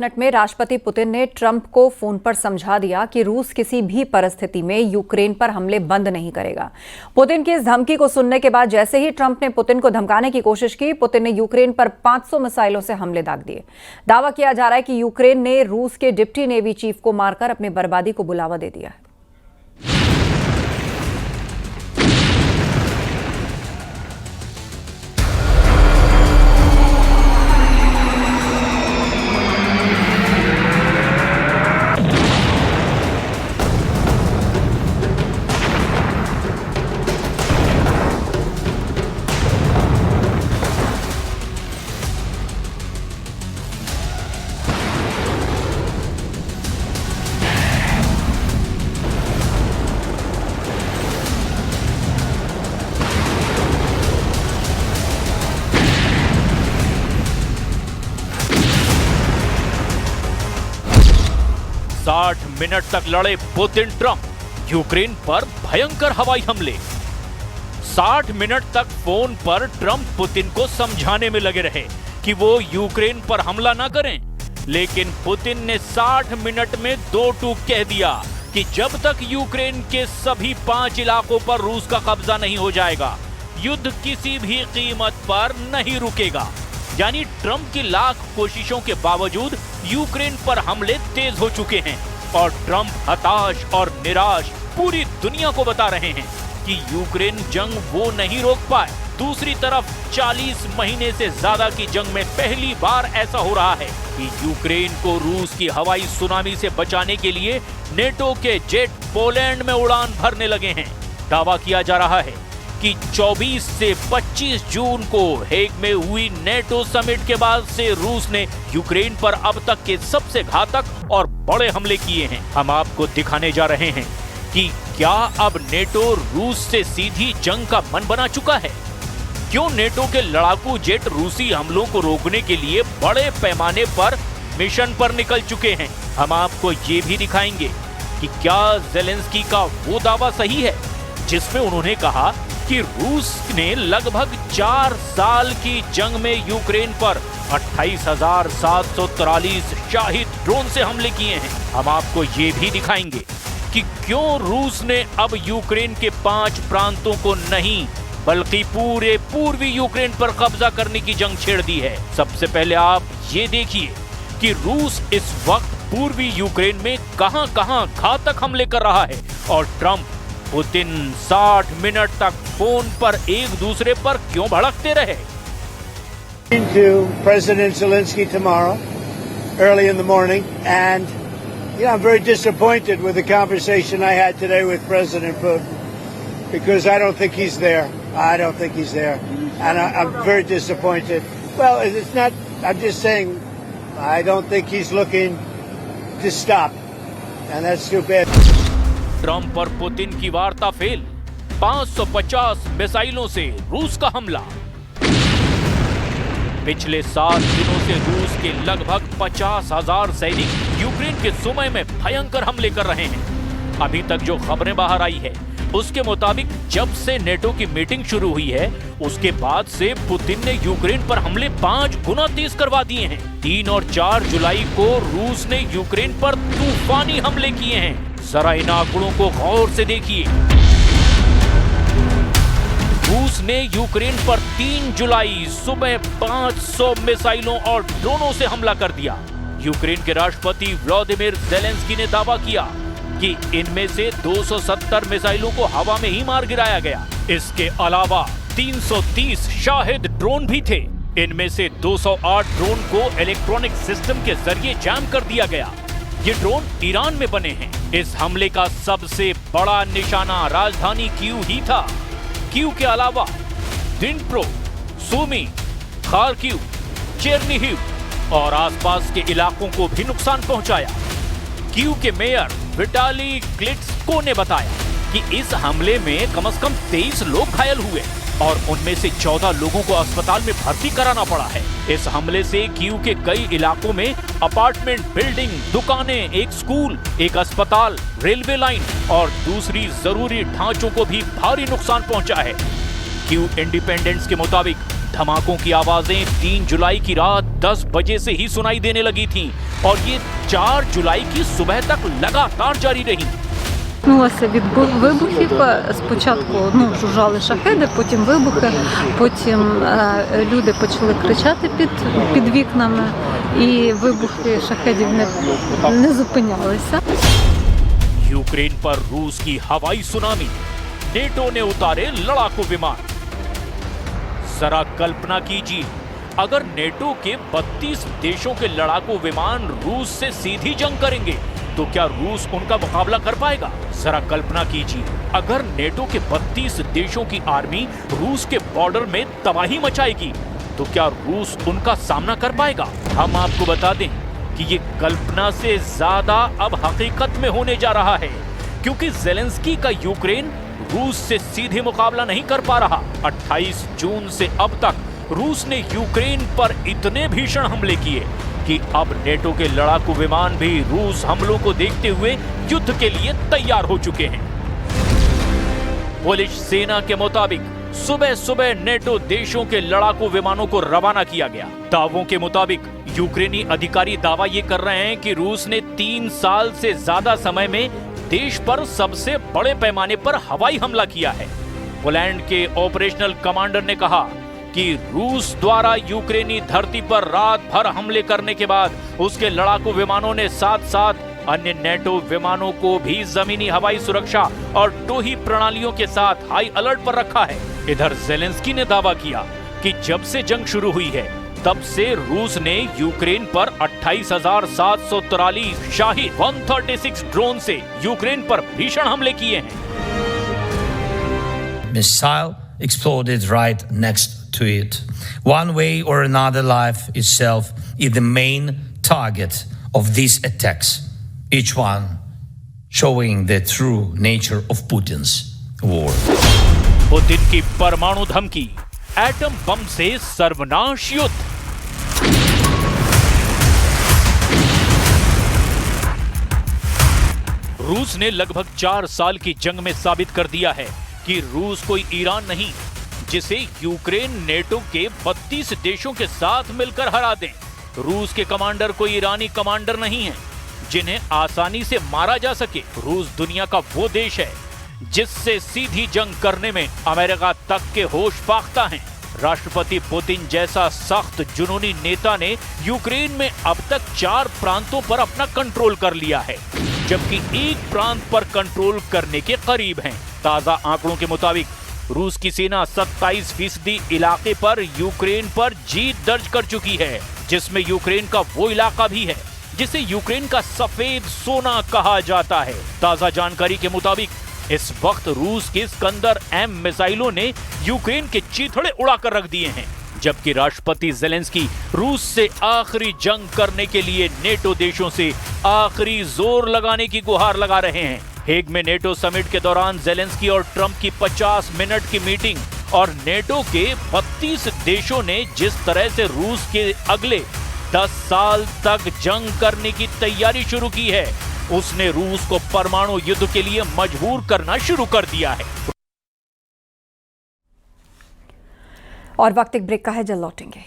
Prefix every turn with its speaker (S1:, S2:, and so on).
S1: Minute में राष्ट्रपति Putin ने ट्रंप को फोन पर समझा दिया कि रूस किसी भी परिस्थिति में यूक्रेन पर हमले बंद नहीं करेगा। पुतिन की इस धमकी को सुनने के बाद जैसे ही ट्रंप ने पुतिन को धमकाने की कोशिश की, पुतिन ने यूक्रेन पर 500 मिसाइलों से हमले दाग दिए। दावा किया जा रहा है कि यूक्रेन ने रूस के डिप्टी नेवी चीफ को मारकर अपनी बर्बादी को बुलावा दे दिया है।
S2: 60 मिनट तक लड़े पुतिन ट्रंप, यूक्रेन पर भयंकर हवाई हमले। 60 मिनट तक फोन पर ट्रंप पुतिन को समझाने में लगे रहे कि वो यूक्रेन पर हमला ना करें, लेकिन पुतिन ने 60 मिनट में दो टूक कह दिया कि जब तक यूक्रेन के सभी 5 इलाकों पर रूस का कब्जा नहीं हो जाएगा, युद्ध किसी भी कीमत पर नहीं रुकेगा। यानी ट्रंप की लाख कोशिशों के बावजूद यूक्रेन पर हमले तेज हो चुके हैं और ट्रंप हताश और निराश पूरी दुनिया को बता रहे हैं कि यूक्रेन जंग वो नहीं रोक पाए। दूसरी तरफ 40 महीने से ज्यादा की जंग में पहली बार ऐसा हो रहा है कि यूक्रेन को रूस की हवाई सुनामी से बचाने के लिए नेटो के जेट पोलैंड में उड़ान भरने लगे हैं। दावा किया जा रहा है कि 24 से 25 जून को हेग में हुई नेटो समिट के बाद से रूस ने यूक्रेन पर अब तक के सबसे घातक और बड़े हमले किए हैं। हम आपको दिखाने जा रहे हैं कि क्या अब नेटो रूस से सीधी जंग का मन बना चुका है। क्यों नेटो के लड़ाकू जेट रूसी हमलों को रोकने के लिए बड़े पैमाने पर मिशन पर निकल चुके हैं। हम आपको ये भी दिखाएंगे कि क्या ज़ेलेंस्की का वो दावा सही है जिसमें उन्होंने कहा कि रूस ने लगभग 4 साल की जंग में यूक्रेन पर 28,743 शाहिद ड्रोन से हमले किए हैं। हम आपको ये भी दिखाएंगे कि क्यों रूस ने अब यूक्रेन के 5 प्रांतों को नहीं बल्कि पूरे पूर्वी यूक्रेन पर कब्जा करने की जंग छेड़ दी है। सबसे पहले आप ये देखिए कि रूस इस वक्त पूर्वी यूक्रेन में कहां-कहां घातक हमले कर रहा है और ट्रंप पुतिन 60 मिनट तक फोन पर एक दूसरे पर क्यों भड़कते रहे।
S3: To President Zelensky tomorrow, early in the morning, and I'm very disappointed with the conversation I had today with President Putin because I don't think he's there. I don't think he's there, and I'm very disappointed. Well, it's not. I'm just saying, I don't think he's looking to stop, and that's too bad.
S2: Trump और Putin की वार्ता fail, 550 मिसाइलों से रूस का हमला। पिछले 7 दिनों से रूस के लगभग 50,000 सैनिक यूक्रेन के सुमे में भयंकर हमले कर रहे हैं। अभी तक जो खबरें बाहर आई है उसके मुताबिक जब से नेटो की मीटिंग शुरू हुई है उसके बाद से पुतिन ने यूक्रेन पर हमले 5 गुना तेज करवा दिए हैं। 3 और 4 जुलाई को रूस ने यूक्रेन पर तूफानी हमले किए हैं। जरा इन आंकड़ों को गौर से देखिए। रूस ने यूक्रेन पर 3 जुलाई सुबह 500 मिसाइलों और ड्रोनों से हमला कर दिया। यूक्रेन के राष्ट्रपति व्लादिमीर ज़ेलेंस्की ने दावा किया कि इनमें से 270 मिसाइलों को हवा में ही मार गिराया गया। इसके अलावा 330 शाहिद ड्रोन भी थे। इनमें से 208 ड्रोन को इलेक्ट्रॉनिक सिस्टम के जरिए जैम कर दिया गया। ये ड्रोन ईरान में बने हैं। इस हमले का सबसे बड़ा निशाना राजधानी कीव ही था। कीव के अलावा डिनिप्रो, सूमी, खार्किव, चेर्निहिव और आसपास के इलाकों को भी नुकसान पहुंचाया। कीव के मेयर विटाली क्लिट्स्को ने बताया कि इस हमले में कम से कम 23 लोग घायल हुए और उनमें से 14 लोगों को अस्पताल में भर्ती कराना पड़ा है। इस हमले से कीव के कई इलाकों में अपार्टमेंट बिल्डिंग, दुकानें, एक स्कूल, एक अस्पताल, रेलवे लाइन और दूसरी जरूरी ढांचों को भी भारी नुकसान पहुंचा है। कीव इंडिपेंडेंस के मुताबिक धमाकों की आवाजें 3 जुलाई की रात 10 बजे से ही सुनाई देने लगी थीं और ये 4 जुलाई की सुबह तक लगातार जारी रही।
S4: Проснулася від вибухів. Спочатку жужжали шахеди, потім вибухи, потім люди почали кричати під вікнами, і вибухи шахедів не зупинялися.
S2: यूक्रेन पर रूस की हवाई सुनामी, नेटो ने उतारे लड़ाकू विमान। जरा कल्पना कीजिए, अगर नेटो के 32 देशों के लड़ाकू विमान रूस से सीधी जंग करेंगे तो क्या रूस उनका मुकाबला कर पाएगा? जरा कल्पना कीजिए, अगर नेटो के 32 देशों की आर्मी रूस के बॉर्डर में तबाही मचाएगी तो क्या रूस उनका सामना कर पाएगा? हम आपको बता दें कि ये कल्पना से ज्यादा अब हकीकत में होने जा रहा है, क्योंकि जेलेंस्की का यूक्रेन रूस से सीधे मुकाबला नहीं कर पा रहा। 28 जून से अब तक रूस ने यूक्रेन पर इतने भीषण हमले किए कि अब नेटो के लड़ाकू विमान भी रूस हमलों को देखते हुए युद्ध के लिए तैयार हो चुके हैं। पोलिश सेना के मुताबिक सुबह सुबह नेटो देशों के लड़ाकू विमानों को रवाना किया गया। दावों के मुताबिक यूक्रेनी अधिकारी दावा ये कर रहे हैं कि रूस ने 3 साल से ज्यादा समय में देश पर सबसे बड़े पैमाने पर हवाई हमला किया है। पोलैंड के ऑपरेशनल कमांडर ने कहा कि रूस द्वारा यूक्रेनी धरती पर रात भर हमले करने के बाद उसके लड़ाकू विमानों ने साथ साथ अन्य नेटो विमानों को भी जमीनी हवाई सुरक्षा और टोही प्रणालियों के साथ हाई अलर्ट पर रखा है। इधर जेलेंस्की ने दावा किया कि जब से जंग शुरू हुई है तब से रूस ने यूक्रेन पर 28,743 शाही 136 ड्रोन से यूक्रेन पर भीषण हमले किए हैं।
S5: Missile exploded right next to it. One way or another, life itself is the main target of these attacks, each one showing the true nature of Putin's war.
S2: Putin की परमाणु धमकी, atom bomb से सर्वनाश युद्ध। रूस ने लगभग 4 साल की जंग में साबित कर दिया है कि रूस कोई ईरान नहीं जिसे यूक्रेन नेटो के 32 देशों के साथ मिलकर हरा दें। रूस के कमांडर कोई ईरानी कमांडर नहीं है जिन्हें आसानी से मारा जा सके। रूस दुनिया का वो देश है जिससे सीधी जंग करने में अमेरिका तक के होश फाख्ता हैं। राष्ट्रपति पुतिन जैसा सख्त जुनूनी नेता ने यूक्रेन में अब तक 4 प्रांतों पर अपना कंट्रोल कर लिया है, जबकि एक प्रांत पर कंट्रोल करने के करीब हैं। ताजा आंकड़ों के मुताबिक रूस की सेना 27% इलाके पर यूक्रेन पर जीत दर्ज कर चुकी है, जिसमें यूक्रेन का वो इलाका भी है जिसे यूक्रेन का सफेद सोना कहा जाता है। ताजा जानकारी के मुताबिक इस वक्त रूस के स्कंदर-M मिसाइलों ने यूक्रेन के चीथड़े उड़ाकर रख दिए हैं, जबकि राष्ट्रपति जेलेंस्की रूस से आखिरी जंग करने के लिए नेटो देशों से आखिरी जोर लगाने की गुहार लगा रहे हैं। हेग में नेटो समिट के दौरान जेलेंस्की और ट्रंप की 50 मिनट की मीटिंग और नेटो के 32 देशों ने जिस तरह से रूस के अगले 10 साल तक जंग करने की तैयारी शुरू की है, उसने रूस को परमाणु युद्ध के लिए मजबूर करना शुरू कर दिया है।
S1: और वक्त एक ब्रेक का है, जल्द लौटेंगे।